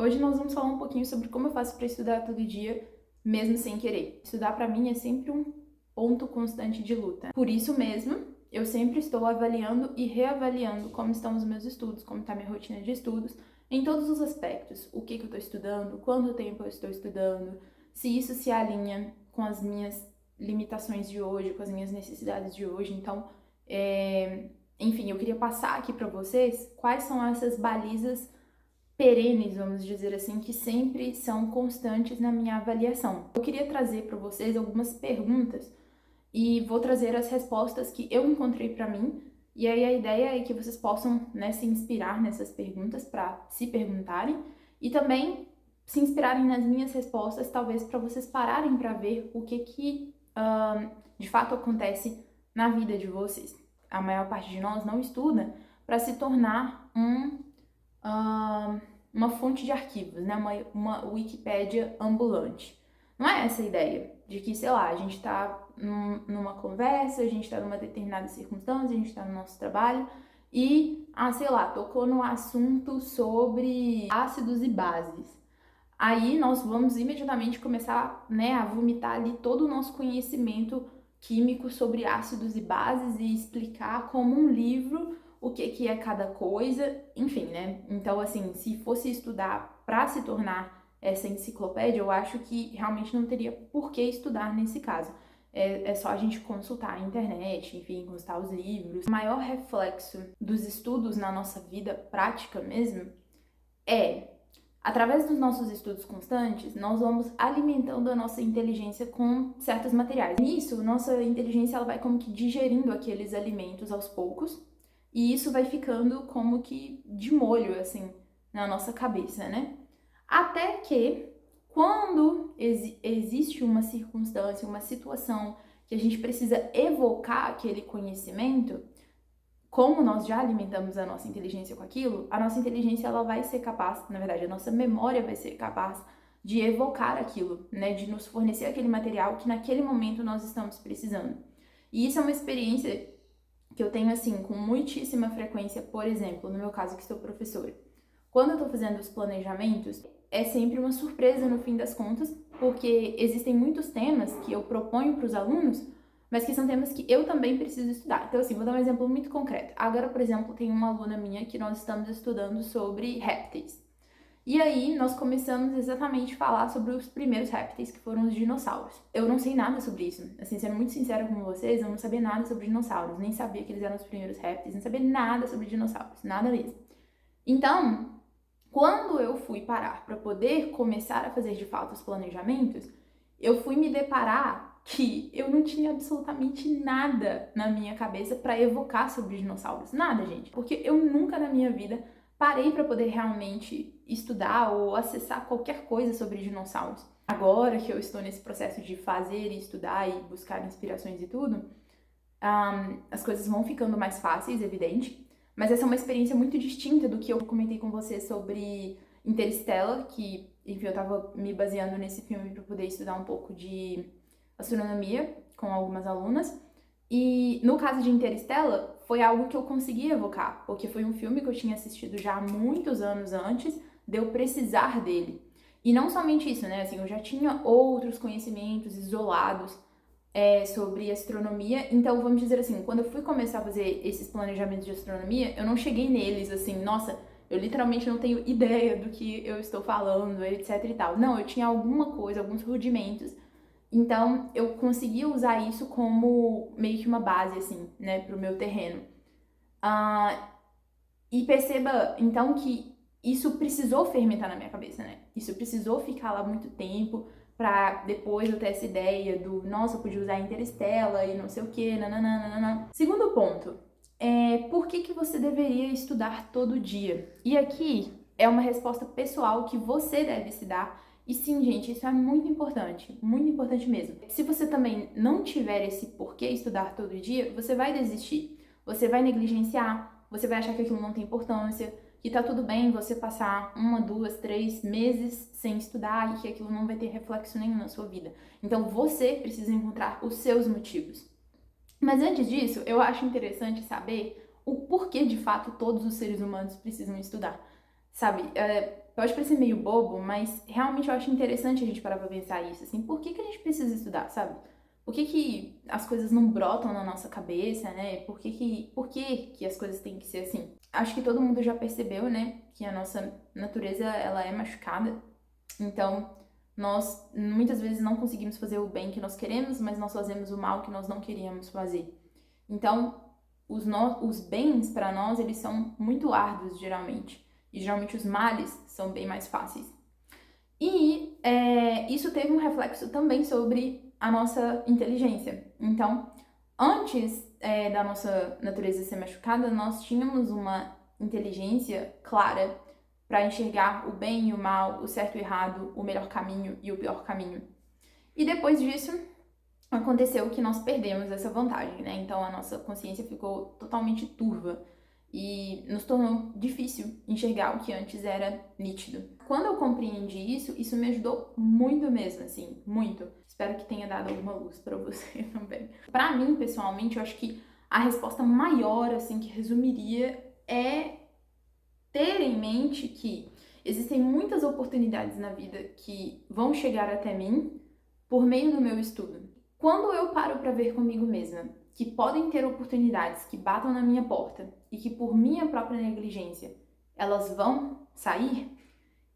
hoje nós vamos falar um pouquinho sobre como eu faço para estudar todo dia, mesmo sem querer. Estudar para mim é sempre um ponto constante de luta. Por isso mesmo, eu sempre estou avaliando e reavaliando como estão os meus estudos, como está minha rotina de estudos, em todos os aspectos. O que eu estou estudando, quanto tempo eu estou estudando, se isso se alinha com as minhas limitações de hoje, com as minhas necessidades de hoje. Então, enfim, eu queria passar aqui para vocês quais são essas balizas perenes, vamos dizer assim, que sempre são constantes na minha avaliação. Eu queria trazer para vocês algumas perguntas e vou trazer as respostas que eu encontrei para mim. E aí a ideia é que vocês possam, né, se inspirar nessas perguntas para se perguntarem e também se inspirarem nas minhas respostas, talvez para vocês pararem para ver o que de fato acontece na vida de vocês. A maior parte de nós não estuda para se tornar uma fonte de arquivos, né? Uma Wikipédia ambulante. Não é essa a ideia de que, sei lá, a gente tá numa conversa, a gente tá numa determinada circunstância, a gente tá no nosso trabalho e, sei lá, tocou no assunto sobre ácidos e bases. Aí nós vamos imediatamente começar, né, a vomitar ali todo o nosso conhecimento químico sobre ácidos e bases e explicar como um livro o que é cada coisa, enfim, né? Então, assim, se fosse estudar para se tornar essa enciclopédia, eu acho que realmente não teria por que estudar nesse caso. É só a gente consultar a internet, enfim, consultar os livros. O maior reflexo dos estudos na nossa vida prática mesmo através dos nossos estudos constantes, nós vamos alimentando a nossa inteligência com certos materiais. Nisso, nossa inteligência ela vai como que digerindo aqueles alimentos aos poucos, e isso vai ficando como que de molho, assim, na nossa cabeça, né? Até que, quando existe uma circunstância, uma situação que a gente precisa evocar aquele conhecimento, como nós já alimentamos a nossa inteligência com aquilo, a nossa inteligência ela vai ser capaz, na verdade, a nossa memória vai ser capaz de evocar aquilo, né, de nos fornecer aquele material que naquele momento nós estamos precisando. E isso é uma experiência que eu tenho, assim, com muitíssima frequência, por exemplo, no meu caso que sou professora. Quando eu tô fazendo os planejamentos, é sempre uma surpresa no fim das contas, porque existem muitos temas que eu proponho para os alunos, mas que são temas que eu também preciso estudar. Então, assim, vou dar um exemplo muito concreto. Agora, por exemplo, tem uma aluna minha que nós estamos estudando sobre répteis. E aí, nós começamos exatamente a falar sobre os primeiros répteis, que foram os dinossauros. Eu não sei nada sobre isso. Assim, sendo muito sincera com vocês, eu não sabia nada sobre dinossauros. Nem sabia que eles eram os primeiros répteis, não sabia nada sobre dinossauros. Nada mesmo. Então, quando eu fui parar para poder começar a fazer de fato os planejamentos, eu fui me deparar que eu não tinha absolutamente nada na minha cabeça para evocar sobre dinossauros. Nada, gente. Porque eu nunca na minha vida parei para poder realmente estudar ou acessar qualquer coisa sobre dinossauros. Agora que eu estou nesse processo de fazer e estudar e buscar inspirações e tudo, as coisas vão ficando mais fáceis, evidente. Mas essa é uma experiência muito distinta do que eu comentei com você sobre Interstellar, que, enfim, eu tava me baseando nesse filme para poder estudar um pouco de astronomia com algumas alunas. E no caso de Interstellar, foi algo que eu consegui evocar, porque foi um filme que eu tinha assistido já há muitos anos antes de eu precisar dele. E não somente isso, né? Assim, eu já tinha outros conhecimentos isolados sobre astronomia, então vamos dizer assim, quando eu fui começar a fazer esses planejamentos de astronomia, eu não cheguei neles assim, nossa, eu literalmente não tenho ideia do que eu estou falando, etc e tal. Não, eu tinha alguma coisa, alguns rudimentos, então eu consegui usar isso como meio que uma base, assim, né, pro meu terreno. E perceba, então, que isso precisou fermentar na minha cabeça, né? Isso precisou ficar lá muito tempo pra depois eu ter essa ideia do, nossa, eu podia usar Interstellar e não sei o que, nananana. Segundo ponto, por que você deveria estudar todo dia? E aqui é uma resposta pessoal que você deve se dar. E sim, gente, isso é muito importante mesmo. Se você também não tiver esse porquê estudar todo dia, você vai desistir, você vai negligenciar, você vai achar que aquilo não tem importância, que tá tudo bem você passar 1, 2, 3 meses sem estudar e que aquilo não vai ter reflexo nenhum na sua vida. Então você precisa encontrar os seus motivos. Mas antes disso, eu acho interessante saber o porquê de fato todos os seres humanos precisam estudar. Sabe, Pode parecer meio bobo, mas realmente eu acho interessante a gente parar pra pensar isso, assim, por que a gente precisa estudar, sabe? Por que as coisas não brotam na nossa cabeça, né? Por que as coisas têm que ser assim? Acho que todo mundo já percebeu, né, que a nossa natureza, ela é machucada. Então, nós muitas vezes não conseguimos fazer o bem que nós queremos, mas nós fazemos o mal que nós não queríamos fazer. Então, os bens para nós, eles são muito árduos, geralmente. E geralmente os males são bem mais fáceis. E isso teve um reflexo também sobre a nossa inteligência. Então, antes da nossa natureza ser machucada, nós tínhamos uma inteligência clara para enxergar o bem e o mal, o certo e o errado, o melhor caminho e o pior caminho. E depois disso, aconteceu que nós perdemos essa vantagem, né? Então a nossa consciência ficou totalmente turva e nos tornou difícil enxergar o que antes era nítido. Quando eu compreendi isso, isso me ajudou muito mesmo, assim, muito. Espero que tenha dado alguma luz para você também. Para mim, pessoalmente, eu acho que a resposta maior, assim, que resumiria é ter em mente que existem muitas oportunidades na vida que vão chegar até mim por meio do meu estudo. Quando eu paro para ver comigo mesma que podem ter oportunidades que batam na minha porta e que por minha própria negligência elas vão sair,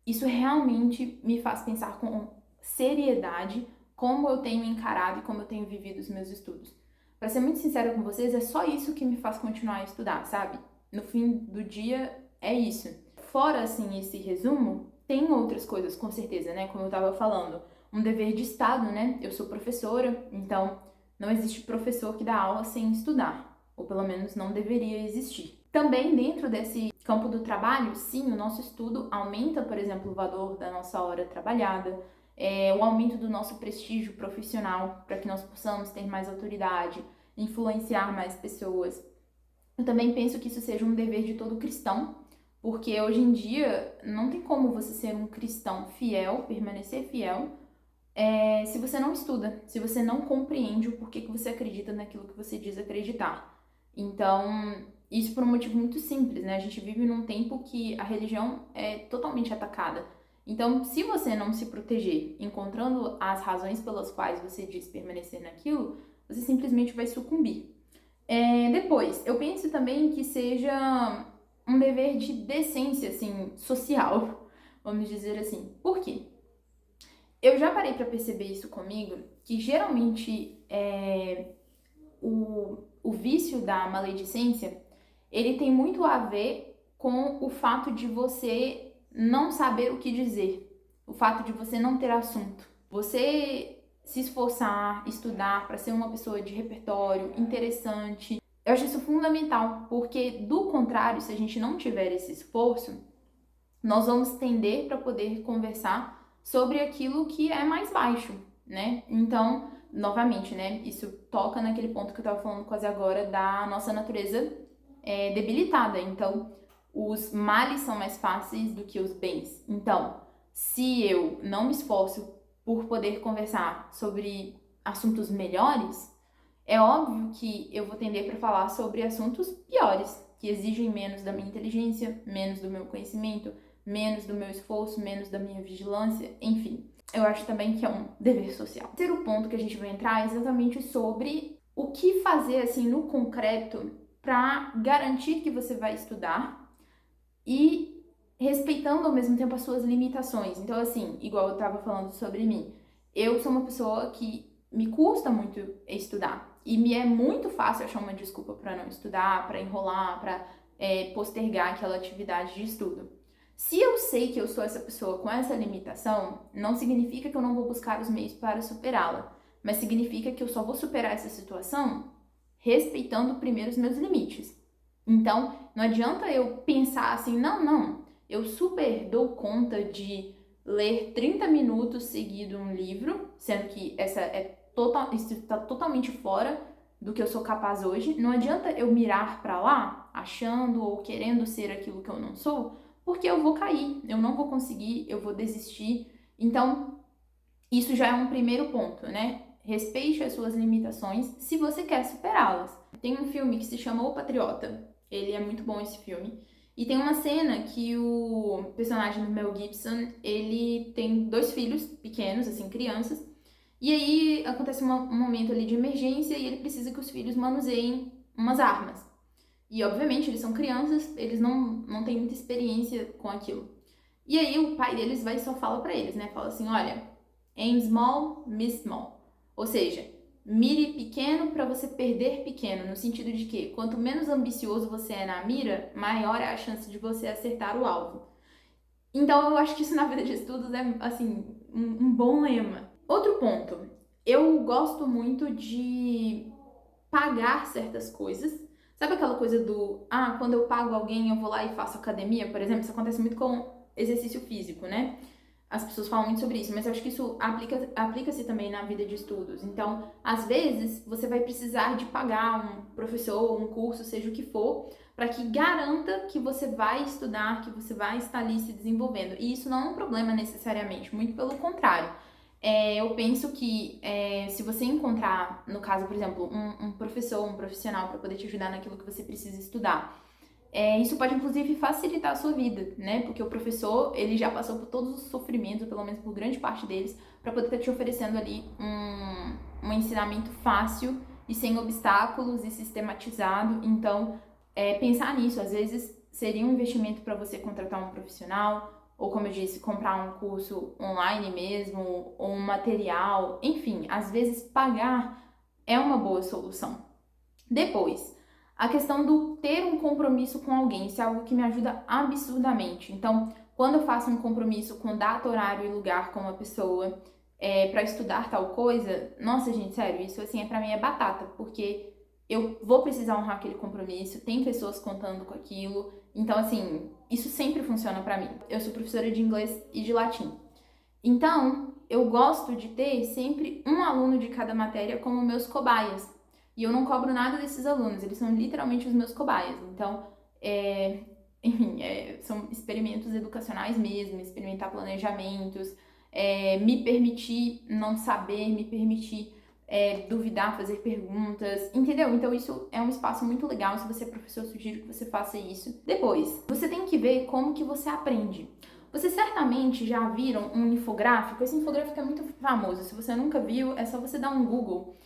isso realmente me faz pensar com seriedade como eu tenho encarado e como eu tenho vivido os meus estudos. Para ser muito sincera com vocês, é só isso que me faz continuar a estudar, sabe? No fim do dia, é isso. Fora, assim, esse resumo, tem outras coisas, com certeza, né? Como eu tava falando, um dever de Estado, né? Eu sou professora, então não existe professor que dá aula sem estudar, ou pelo menos não deveria existir. Também dentro desse campo do trabalho, sim, o nosso estudo aumenta, por exemplo, o valor da nossa hora trabalhada, o aumento do nosso prestígio profissional, para que nós possamos ter mais autoridade, influenciar mais pessoas. Eu também penso que isso seja um dever de todo cristão, porque hoje em dia não tem como você ser um cristão fiel, permanecer fiel, se você não estuda, se você não compreende o porquê que você acredita naquilo que você diz acreditar. Então, isso por um motivo muito simples, né? A gente vive num tempo que a religião é totalmente atacada. Então, se você não se proteger, encontrando as razões pelas quais você diz permanecer naquilo, você simplesmente vai sucumbir. Depois, eu penso também que seja um dever de decência, assim, social, vamos dizer assim. Por quê? Eu já parei pra perceber isso comigo, que geralmente o vício da maledicência, ele tem muito a ver com o fato de você não saber o que dizer, o fato de você não ter assunto. Você se esforçar, estudar para ser uma pessoa de repertório interessante. Eu acho isso fundamental, porque do contrário, se a gente não tiver esse esforço, nós vamos tender para poder conversar sobre aquilo que é mais baixo, né? Então, novamente, né? Isso toca naquele ponto que eu tava falando quase agora da nossa natureza debilitada. Então, os males são mais fáceis do que os bens. Então, se eu não me esforço por poder conversar sobre assuntos melhores, é óbvio que eu vou tender para falar sobre assuntos piores, que exigem menos da minha inteligência, menos do meu conhecimento, menos do meu esforço, menos da minha vigilância, enfim. Eu acho também que é um dever social. O terceiro ponto que a gente vai entrar é exatamente sobre o que fazer, assim, no concreto para garantir que você vai estudar e respeitando ao mesmo tempo as suas limitações. Então, assim, igual eu tava falando sobre mim, eu sou uma pessoa que me custa muito estudar e me é muito fácil achar uma desculpa para não estudar, para enrolar, para postergar aquela atividade de estudo. Se eu sei que eu sou essa pessoa com essa limitação, não significa que eu não vou buscar os meios para superá-la, mas significa que eu só vou superar essa situação respeitando primeiro os meus limites. Então, não adianta eu pensar assim, não, eu super dou conta de ler 30 minutos seguido um livro, sendo que isso está totalmente fora do que eu sou capaz hoje. Não adianta eu mirar para lá, achando ou querendo ser aquilo que eu não sou, porque eu vou cair, eu não vou conseguir, eu vou desistir. Então, isso já é um primeiro ponto, né? Respeite as suas limitações se você quer superá-las. Tem um filme que se chama O Patriota. Ele é muito bom, esse filme. E tem uma cena que o personagem do Mel Gibson, ele tem 2 filhos pequenos, assim, crianças, e aí acontece um momento ali de emergência e ele precisa que os filhos manuseiem umas armas. E obviamente eles são crianças, eles não têm muita experiência com aquilo. E aí o pai deles vai e só fala pra eles, né? Fala assim, olha, aim small, miss small. Ou seja, mire pequeno pra você perder pequeno, no sentido de que quanto menos ambicioso você é na mira, maior é a chance de você acertar o alvo. Então eu acho que isso na vida de estudos é, assim, um bom lema. Outro ponto, eu gosto muito de pagar certas coisas. Sabe aquela coisa do, quando eu pago alguém eu vou lá e faço academia, por exemplo? Isso acontece muito com exercício físico, né? As pessoas falam muito sobre isso, mas eu acho que isso aplica-se também na vida de estudos. Então, às vezes, você vai precisar de pagar um professor, um curso, seja o que for, para que garanta que você vai estudar, que você vai estar ali se desenvolvendo. E isso não é um problema necessariamente, muito pelo contrário. Eu penso que se você encontrar, no caso, por exemplo, um professor, um profissional para poder te ajudar naquilo que você precisa estudar, isso pode inclusive facilitar a sua vida, né? Porque o professor, ele já passou por todos os sofrimentos, pelo menos por grande parte deles, para poder estar te oferecendo ali um ensinamento fácil e sem obstáculos e sistematizado. Então, pensar nisso, às vezes seria um investimento para você contratar um profissional, ou como eu disse, comprar um curso online mesmo, ou um material, enfim, às vezes pagar é uma boa solução. Depois, a questão do ter um compromisso com alguém, isso é algo que me ajuda absurdamente. Então, quando eu faço um compromisso com data, horário e lugar com uma pessoa para estudar tal coisa, nossa, gente, sério, isso assim para mim é batata, porque eu vou precisar honrar aquele compromisso, tem pessoas contando com aquilo, então assim, isso sempre funciona para mim. Eu sou professora de inglês e de latim. Então, eu gosto de ter sempre um aluno de cada matéria como meus cobaias. E eu não cobro nada desses alunos, eles são literalmente os meus cobaias. Então, enfim, são experimentos educacionais mesmo, experimentar planejamentos, me permitir não saber, me permitir duvidar, fazer perguntas, entendeu? Então isso é um espaço muito legal, se você é professor, eu sugiro que você faça isso. Depois, você tem que ver como que você aprende. Vocês certamente já viram um infográfico, esse infográfico é muito famoso, se você nunca viu, é só você dar um Google.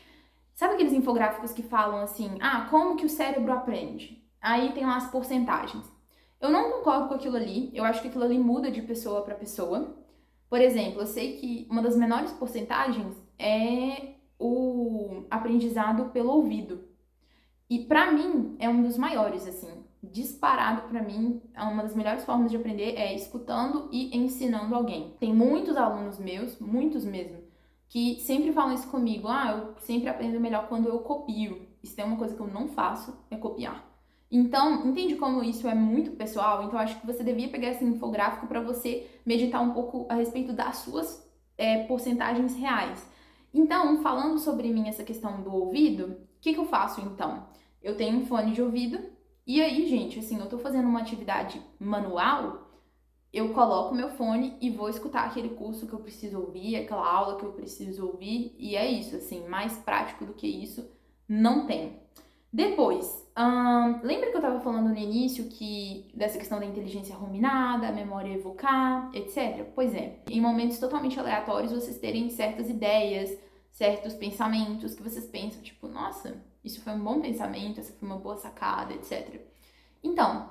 Sabe aqueles infográficos que falam assim, como que o cérebro aprende? Aí tem lá as porcentagens. Eu não concordo com aquilo ali, eu acho que aquilo ali muda de pessoa para pessoa. Por exemplo, eu sei que uma das menores porcentagens é o aprendizado pelo ouvido. E pra mim é um dos maiores, assim, disparado pra mim, é uma das melhores formas de aprender é escutando e ensinando alguém. Tem muitos alunos meus, muitos mesmo, que sempre falam isso comigo, eu sempre aprendo melhor quando eu copio. Isso é uma coisa que eu não faço, é copiar. Então, entende como isso é muito pessoal? Então, acho que você devia pegar esse infográfico para você meditar um pouco a respeito das suas porcentagens reais. Então, falando sobre mim essa questão do ouvido, o que eu faço então? Eu tenho um fone de ouvido e aí, gente, assim, eu tô fazendo uma atividade manual, eu coloco meu fone e vou escutar aquele curso que eu preciso ouvir, aquela aula que eu preciso ouvir, e é isso, assim, mais prático do que isso, não tem. Depois, lembra que eu tava falando no início que dessa questão da inteligência ruminada, a memória evocar, etc? Pois é, em momentos totalmente aleatórios vocês terem certas ideias, certos pensamentos que vocês pensam, tipo, nossa, isso foi um bom pensamento, essa foi uma boa sacada, etc. Então,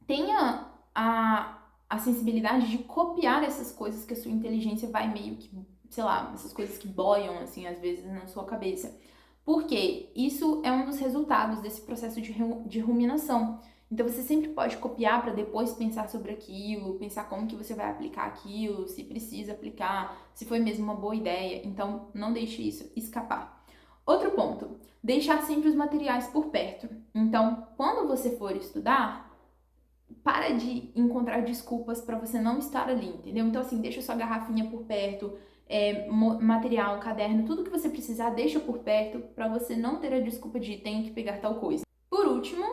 tenha a sensibilidade de copiar essas coisas que a sua inteligência vai meio que, sei lá, essas coisas que boiam, assim, às vezes na sua cabeça. Porque isso é um dos resultados desse processo de ruminação. Então você sempre pode copiar para depois pensar sobre aquilo, pensar como que você vai aplicar aquilo, se precisa aplicar, se foi mesmo uma boa ideia. Então não deixe isso escapar. Outro ponto, deixar sempre os materiais por perto. Então, quando você for estudar, para de encontrar desculpas para você não estar ali, entendeu? Então, assim, deixa sua garrafinha por perto, material, caderno, tudo que você precisar, deixa por perto para você não ter a desculpa de tenho que pegar tal coisa. Por último,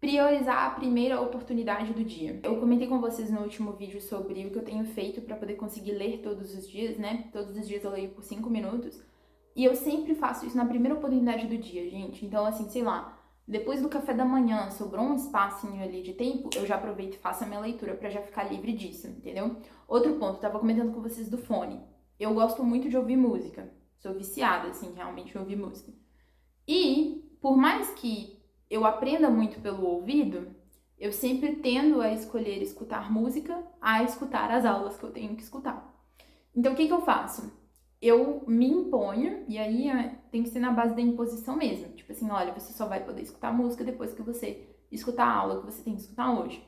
priorizar a primeira oportunidade do dia. Eu comentei com vocês no último vídeo sobre o que eu tenho feito para poder conseguir ler todos os dias, né? Todos os dias eu leio por 5 minutos. E eu sempre faço isso na primeira oportunidade do dia, gente. Então, assim, sei lá, Depois do café da manhã, sobrou um espacinho ali de tempo, eu já aproveito e faço a minha leitura pra já ficar livre disso, entendeu? Outro ponto, eu tava comentando com vocês do fone. Eu gosto muito de ouvir música. Sou viciada, assim, realmente, em ouvir música. E, por mais que eu aprenda muito pelo ouvido, eu sempre tendo a escolher escutar música a escutar as aulas que eu tenho que escutar. Então, o que eu faço? Eu me imponho, e aí tem que ser na base da imposição mesmo. Tipo assim, olha, você só vai poder escutar música depois que você escutar a aula que você tem que escutar hoje.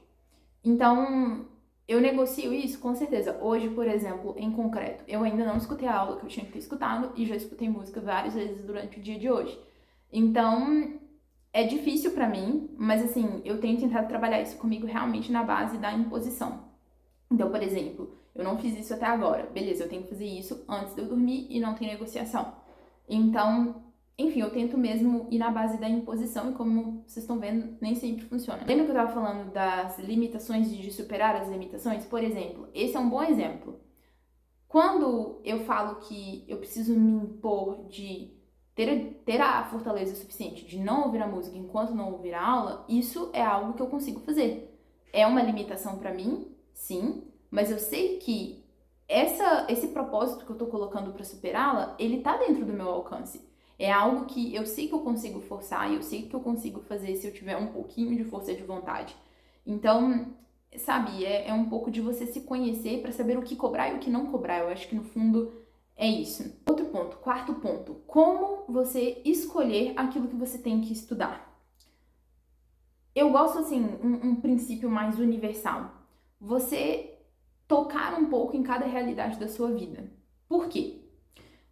Então, eu negocio isso com certeza. Hoje, por exemplo, em concreto, eu ainda não escutei a aula que eu tinha que ter escutado e já escutei música várias vezes durante o dia de hoje. Então, é difícil pra mim, mas assim, eu tenho tentado trabalhar isso comigo realmente na base da imposição. Então, por exemplo, eu não fiz isso até agora. Beleza, eu tenho que fazer isso antes de eu dormir e não tem negociação. Então, enfim, eu tento mesmo ir na base da imposição e como vocês estão vendo, nem sempre funciona. Lembra que eu tava falando das limitações de superar as limitações? Por exemplo, esse é um bom exemplo. Quando eu falo que eu preciso me impor de ter a fortaleza suficiente de não ouvir a música enquanto não ouvir a aula, isso é algo que eu consigo fazer. É uma limitação pra mim, sim, mas eu sei que esse propósito que eu tô colocando pra superá-la, ele tá dentro do meu alcance. É algo que eu sei que eu consigo forçar e eu sei que eu consigo fazer se eu tiver um pouquinho de força de vontade. Então, sabe, é um pouco de você se conhecer pra saber o que cobrar e o que não cobrar. Eu acho que no fundo é isso. Outro ponto, quarto ponto, como você escolher aquilo que você tem que estudar. Eu gosto, assim, um princípio mais universal. Você tocar um pouco em cada realidade da sua vida. Por quê?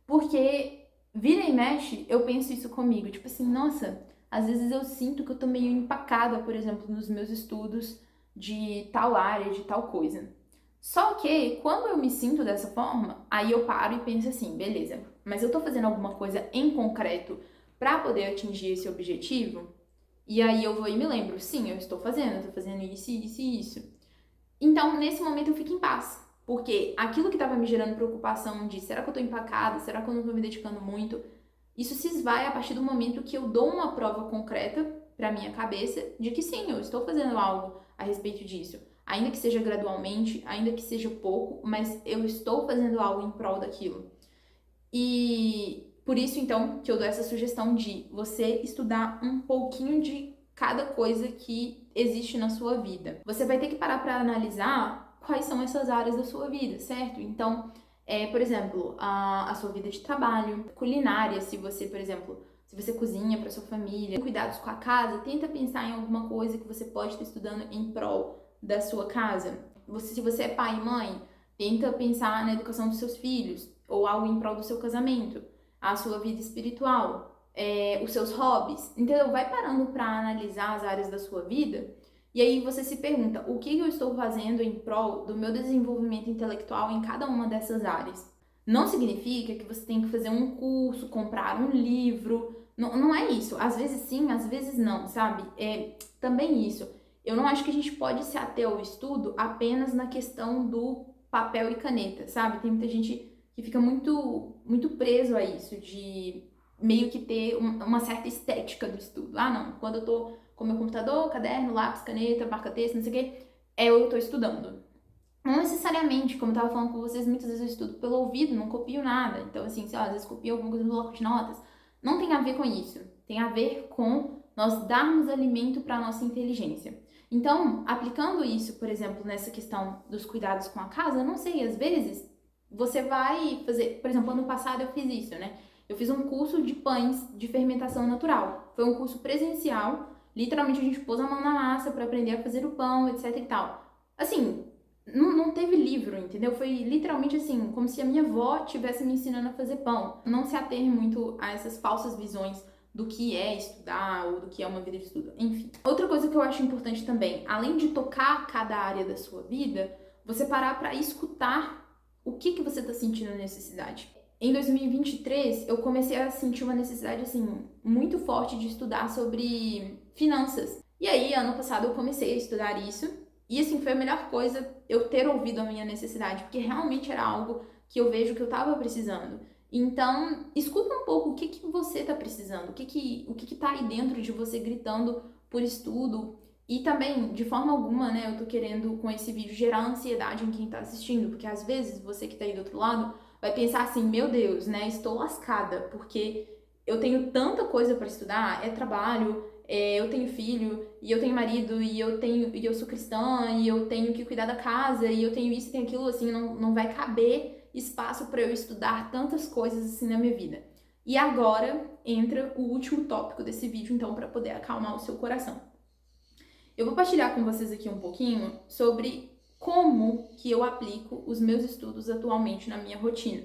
Porque vira e mexe, eu penso isso comigo. Tipo assim, nossa, às vezes eu sinto que eu tô meio empacada, por exemplo, nos meus estudos de tal área, de tal coisa. Só que quando eu me sinto dessa forma, aí eu paro e penso assim, beleza, mas eu tô fazendo alguma coisa em concreto pra poder atingir esse objetivo? E aí eu vou e me lembro, sim, eu tô fazendo isso, isso e isso. Então, nesse momento eu fico em paz. Porque aquilo que estava me gerando preocupação de será que eu tô empacada, será que eu não tô me dedicando muito, isso se esvai a partir do momento que eu dou uma prova concreta pra minha cabeça de que sim, eu estou fazendo algo a respeito disso. Ainda que seja gradualmente, ainda que seja pouco, mas eu estou fazendo algo em prol daquilo. E por isso, então, que eu dou essa sugestão de você estudar um pouquinho de cada coisa que existe na sua vida. Você vai ter que parar para analisar quais são essas áreas da sua vida, certo? Então, por exemplo, a sua vida de trabalho, culinária, se você, por exemplo, se você cozinha para sua família, cuidados com a casa, tenta pensar em alguma coisa que você pode estar estudando em prol da sua casa. Se você é pai e mãe, tenta pensar na educação dos seus filhos ou algo em prol do seu casamento, a sua vida espiritual, os seus hobbies, entendeu? Vai parando para analisar as áreas da sua vida e aí você se pergunta, o que eu estou fazendo em prol do meu desenvolvimento intelectual em cada uma dessas áreas? Não significa que você tem que fazer um curso, comprar um livro, não, não é isso. Às vezes sim, às vezes não, sabe? É também isso. Eu não acho que a gente pode se ater ao estudo apenas na questão do papel e caneta, sabe? Tem muita gente que fica muito preso a isso, de meio que ter uma certa estética do estudo. Ah, não, quando eu tô com meu computador, caderno, lápis, caneta, marca-texto, não sei o quê, eu tô estudando. Não necessariamente, como eu tava falando com vocês, muitas vezes eu estudo pelo ouvido, não copio nada. Então, assim, sei lá, às vezes copio alguma coisa no bloco de notas. Não tem a ver com isso. Tem a ver com nós darmos alimento para a nossa inteligência. Então, aplicando isso, por exemplo, nessa questão dos cuidados com a casa, eu não sei, às vezes você vai fazer, por exemplo, ano passado eu fiz isso, né? Eu fiz um curso de pães de fermentação natural. Foi um curso presencial, literalmente a gente pôs a mão na massa para aprender a fazer o pão, etc e tal. Assim, não teve livro, entendeu? Foi literalmente assim, como se a minha avó estivesse me ensinando a fazer pão. Não se ater muito a essas falsas visões do que é estudar ou do que é uma vida de estudo. Enfim. Outra coisa que eu acho importante também, além de tocar cada área da sua vida, você parar para escutar o que você está sentindo necessidade. Em 2023, eu comecei a sentir uma necessidade, assim, muito forte de estudar sobre finanças. E aí, ano passado, eu comecei a estudar isso. E, assim, foi a melhor coisa eu ter ouvido a minha necessidade, porque realmente era algo que eu vejo que eu tava precisando. Então, escuta um pouco o que que você está precisando, o que tá aí dentro de você gritando por estudo. E também, de forma alguma, né, eu tô querendo com esse vídeo gerar ansiedade em quem tá assistindo, porque às vezes você que tá aí do outro lado vai pensar assim, meu Deus, né, estou lascada, porque eu tenho tanta coisa para estudar, é trabalho, eu tenho filho, e eu tenho marido, e eu sou cristã, e eu tenho que cuidar da casa, e eu tenho isso e tenho aquilo, assim, não vai caber espaço para eu estudar tantas coisas assim na minha vida. E agora entra o último tópico desse vídeo, então, para poder acalmar o seu coração. Eu vou partilhar com vocês aqui um pouquinho sobre como que eu aplico os meus estudos atualmente na minha rotina.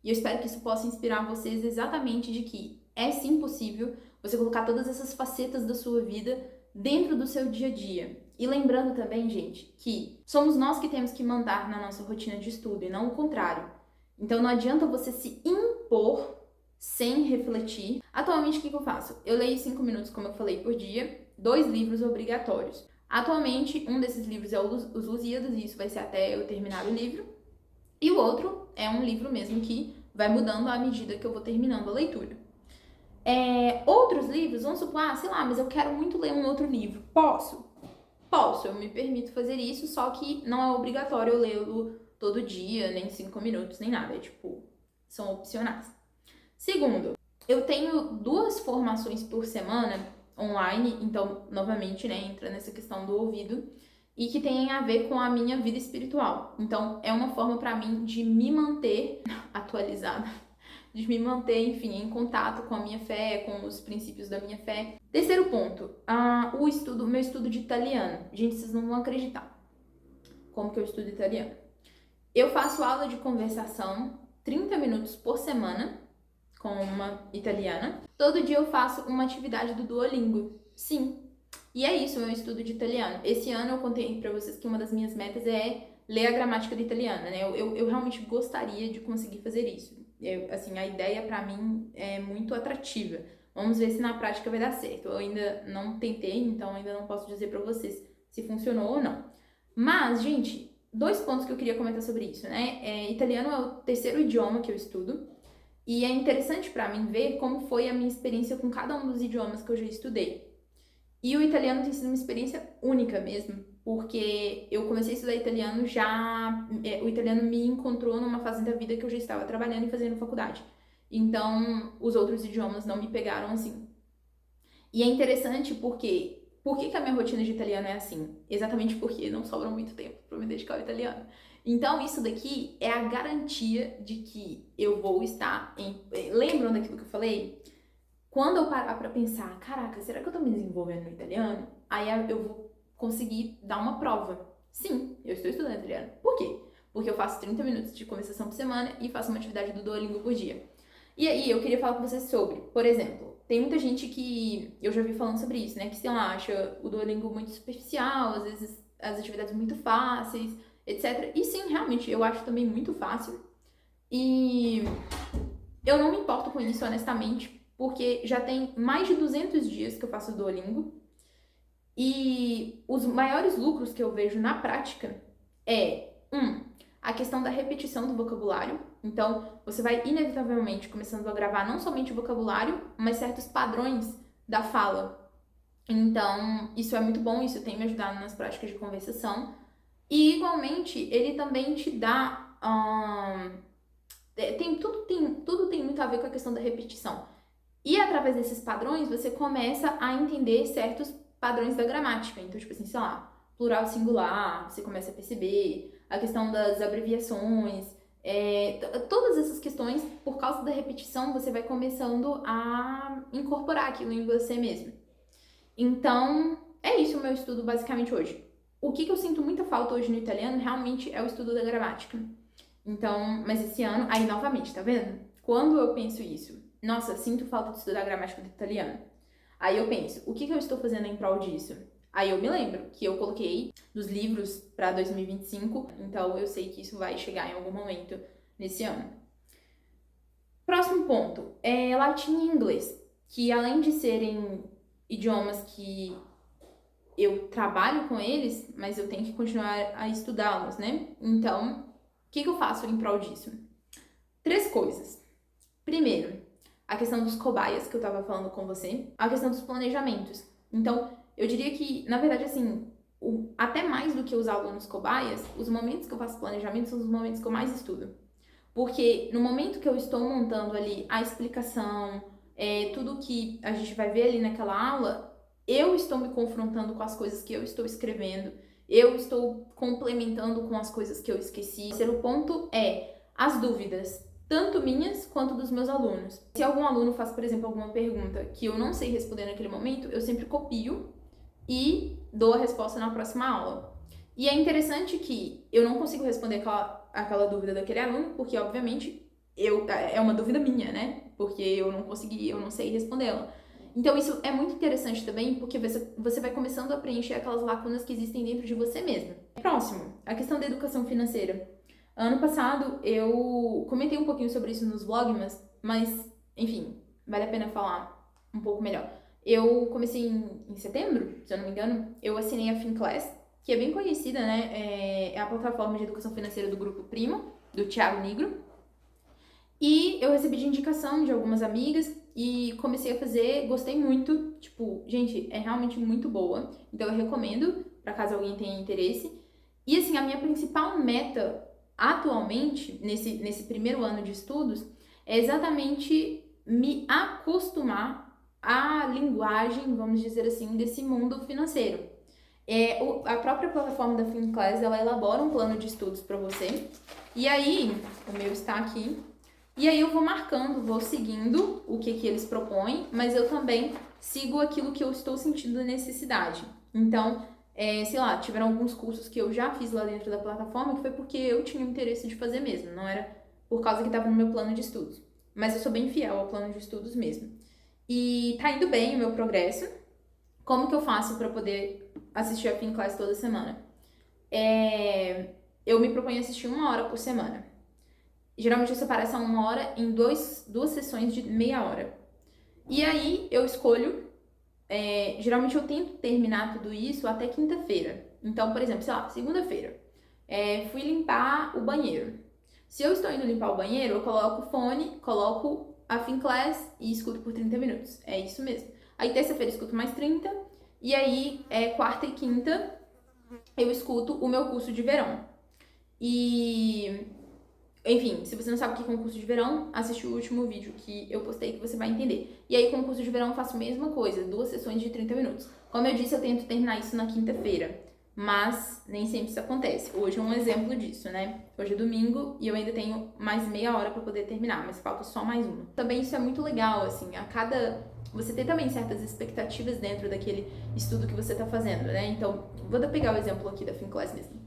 E eu espero que isso possa inspirar vocês exatamente de que é sim possível você colocar todas essas facetas da sua vida dentro do seu dia a dia. E lembrando também, gente, que somos nós que temos que mandar na nossa rotina de estudo e não o contrário. Então não adianta você se impor sem refletir. Atualmente, o que eu faço? Eu leio 5 minutos, como eu falei, por dia, 2 livros obrigatórios. Atualmente, um desses livros é Os Lusíadas, e isso vai ser até eu terminar o livro. E o outro é um livro mesmo que vai mudando à medida que eu vou terminando a leitura. Outros livros, vamos supor, sei lá, mas eu quero muito ler um outro livro. Posso? Posso, eu me permito fazer isso, só que não é obrigatório eu lê-lo todo dia, nem 5 minutos, nem nada. São opcionais. Segundo, eu tenho 2 formações por semana online, então, novamente, né, entra nessa questão do ouvido, e que tem a ver com a minha vida espiritual. Então, é uma forma para mim de me manter atualizada, de me manter, enfim, em contato com a minha fé, com os princípios da minha fé. Terceiro ponto, meu estudo de italiano. Gente, vocês não vão acreditar como que eu estudo italiano. Eu faço aula de conversação 30 minutos por semana com uma italiana. Todo dia eu faço uma atividade do Duolingo. Sim. E é isso, meu estudo de italiano. Esse ano eu contei pra vocês que uma das minhas metas é ler a gramática do italiano, né? Eu realmente gostaria de conseguir fazer isso. Assim, a ideia pra mim é muito atrativa. Vamos ver se na prática vai dar certo. Eu ainda não tentei, então ainda não posso dizer pra vocês se funcionou ou não. Mas, gente, 2 pontos que eu queria comentar sobre isso, né? Italiano é o terceiro idioma que eu estudo. E é interessante para mim ver como foi a minha experiência com cada um dos idiomas que eu já estudei. E o italiano tem sido uma experiência única mesmo, porque eu comecei a estudar italiano o italiano me encontrou numa fase da vida que eu já estava trabalhando e fazendo faculdade. Então, os outros idiomas não me pegaram assim. E é interessante porque por que a minha rotina de italiano é assim? Exatamente porque não sobra muito tempo para me dedicar ao italiano. Então, isso daqui é a garantia de que eu vou estar em... Lembram daquilo que eu falei? Quando eu parar pra pensar, caraca, será que eu tô me desenvolvendo no italiano? Aí eu vou conseguir dar uma prova. Sim, eu estou estudando italiano. Por quê? Porque eu faço 30 minutos de conversação por semana e faço uma atividade do Duolingo por dia. E aí, eu queria falar com vocês sobre, por exemplo, tem muita gente que eu já vi falando sobre isso, né? Que, sei lá, acha o Duolingo muito superficial, às vezes as atividades muito fáceis, etc. E sim, realmente, eu acho também muito fácil. E eu não me importo com isso, honestamente, porque já tem mais de 200 dias que eu faço Duolingo. E os maiores lucros que eu vejo na prática a questão da repetição do vocabulário. Então, você vai inevitavelmente começando a gravar não somente o vocabulário, mas certos padrões da fala. Então, isso é muito bom, isso tem me ajudado nas práticas de conversação. E, igualmente, ele também te dá... tudo tem muito a ver com a questão da repetição. E através desses padrões, você começa a entender certos padrões da gramática. Então, tipo assim, sei lá, plural singular, você começa a perceber, a questão das abreviações, todas essas questões, por causa da repetição, você vai começando a incorporar aquilo em você mesmo. Então, é isso o meu estudo basicamente hoje. O que eu sinto muita falta hoje no italiano realmente é o estudo da gramática. Então, mas esse ano, aí novamente, tá vendo? Quando eu penso isso, nossa, sinto falta de estudar gramática do italiano. Aí eu penso, o que eu estou fazendo em prol disso? Aí eu me lembro que eu coloquei dos livros para 2025, então eu sei que isso vai chegar em algum momento nesse ano. Próximo ponto é latim e inglês, que além de serem idiomas que eu trabalho com eles, mas eu tenho que continuar a estudá-los, né? Então, o que eu faço em prol disso? 3 coisas. Primeiro, a questão dos cobaias, que eu tava falando com você, a questão dos planejamentos. Então, eu diria que, na verdade, assim, até mais do que os alunos cobaias, os momentos que eu faço planejamento são os momentos que eu mais estudo. Porque no momento que eu estou montando ali a explicação, tudo que a gente vai ver ali naquela aula, eu estou me confrontando com as coisas que eu estou escrevendo, eu estou complementando com as coisas que eu esqueci. O terceiro ponto é as dúvidas, tanto minhas quanto dos meus alunos. Se algum aluno faz, por exemplo, alguma pergunta que eu não sei responder naquele momento, eu sempre copio e dou a resposta na próxima aula. E é interessante que eu não consigo responder aquela dúvida daquele aluno, porque, obviamente, é uma dúvida minha, né? Porque eu não sei respondê-la. Então, isso é muito interessante também, porque você vai começando a preencher aquelas lacunas que existem dentro de você mesmo. Próximo, a questão da educação financeira. Ano passado, eu comentei um pouquinho sobre isso nos vlogs, mas, enfim, vale a pena falar um pouco melhor. Eu comecei em setembro, se eu não me engano, eu assinei a Finclass, que é bem conhecida, né? É a plataforma de educação financeira do Grupo Primo, do Thiago Nigro. E eu recebi de indicação de algumas amigas e comecei a fazer, gostei muito. Tipo, gente, é realmente muito boa. Então eu recomendo, para caso alguém tenha interesse. E assim, a minha principal meta atualmente, nesse primeiro ano de estudos, é exatamente me acostumar à linguagem, vamos dizer assim, desse mundo financeiro. A própria plataforma da Finclass, ela elabora um plano de estudos para você. E aí, o meu está aqui. E aí eu vou marcando, vou seguindo o que eles propõem, mas eu também sigo aquilo que eu estou sentindo necessidade. Então, sei lá, tiveram alguns cursos que eu já fiz lá dentro da plataforma, que foi porque eu tinha interesse de fazer mesmo, não era por causa que estava no meu plano de estudos. Mas eu sou bem fiel ao plano de estudos mesmo. E tá indo bem o meu progresso. Como que eu faço para poder assistir a Finclass toda semana? Eu me proponho assistir 1 hora por semana. Geralmente eu separo essa 1 hora em duas sessões de meia hora. E aí eu escolho, geralmente eu tento terminar tudo isso até quinta-feira. Então, por exemplo, sei lá, segunda-feira, fui limpar o banheiro. Se eu estou indo limpar o banheiro, eu coloco o fone, coloco a Finclass e escuto por 30 minutos. É isso mesmo. Aí terça-feira eu escuto mais 30, e aí quarta e quinta eu escuto o meu curso de verão. E, enfim, se você não sabe o que é um curso de verão, assiste o último vídeo que eu postei que você vai entender. E aí com o curso de verão eu faço a mesma coisa, 2 sessões de 30 minutos. Como eu disse, eu tento terminar isso na quinta-feira, mas nem sempre isso acontece. Hoje é um exemplo disso, né? Hoje é domingo e eu ainda tenho mais meia hora para poder terminar, mas falta só mais uma. Também isso é muito legal, assim, você tem também certas expectativas dentro daquele estudo que você tá fazendo, né? Então, vou pegar o exemplo aqui da Finclass mesmo.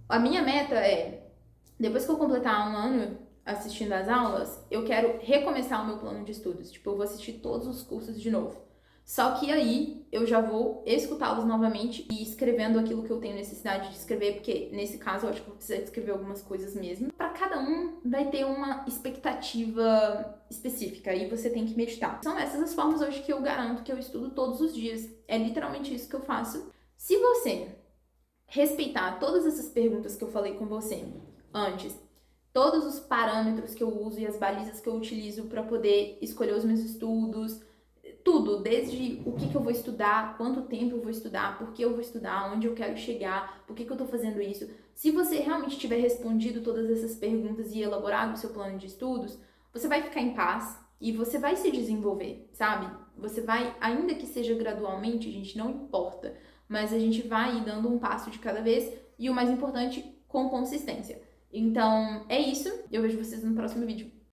A minha meta é, depois que eu completar 1 ano assistindo às aulas, eu quero recomeçar o meu plano de estudos. Tipo, eu vou assistir todos os cursos de novo. Só que aí eu já vou escutá-los novamente e escrevendo aquilo que eu tenho necessidade de escrever, porque nesse caso eu acho que eu vou precisar escrever algumas coisas mesmo. Para cada um vai ter uma expectativa específica e você tem que meditar. São essas as formas hoje que eu garanto que eu estudo todos os dias. É literalmente isso que eu faço. Se você respeitar todas essas perguntas que eu falei com você antes, todos os parâmetros que eu uso e as balizas que eu utilizo para poder escolher os meus estudos, tudo, desde o que eu vou estudar, quanto tempo eu vou estudar, por que eu vou estudar, onde eu quero chegar, por que eu tô fazendo isso. Se você realmente tiver respondido todas essas perguntas e elaborado o seu plano de estudos, você vai ficar em paz e você vai se desenvolver, sabe? Você vai, ainda que seja gradualmente, gente, não importa, mas a gente vai ir dando um passo de cada vez e o mais importante, com consistência. Então, é isso. Eu vejo vocês no próximo vídeo.